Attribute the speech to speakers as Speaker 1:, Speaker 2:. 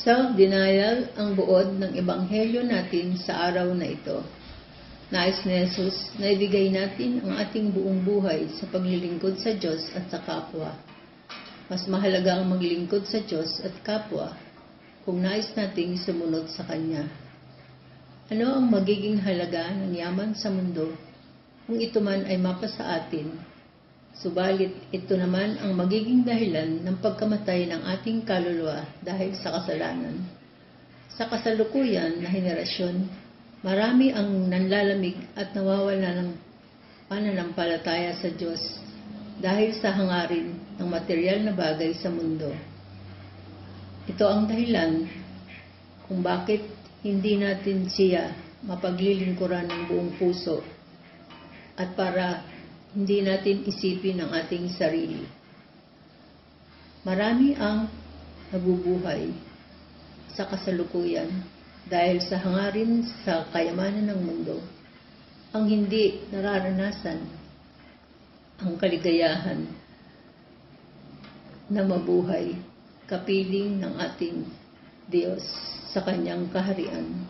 Speaker 1: Self-denial ang buod ng ebanghelyo natin sa araw na ito. Nais ni Jesus na ibigay natin ang ating buong buhay sa paglilingkod sa Diyos at sa kapwa. Mas mahalaga ang maglingkod sa Diyos at kapwa kung nais nating sumunod sa Kanya. Ano ang magiging halaga ng yaman sa mundo kung ito man ay mapasa atin? Subalit, ito naman ang magiging dahilan ng pagkamatay ng ating kaluluwa dahil sa kasalanan. Sa kasalukuyan na henerasyon, marami ang nanlalamig at nawawala ng pananampalataya sa Diyos dahil sa hangarin ng materyal na bagay sa mundo. Ito ang dahilan kung bakit hindi natin siya mapaglilingkuran ng buong puso at para hindi natin isipin ang ating sarili. Marami ang nabubuhay sa kasalukuyan dahil sa hangarin sa kayamanan ng mundo, ang hindi nararanasan ang kaligayahan na mabuhay kapiling ng ating Diyos sa Kanyang kaharian.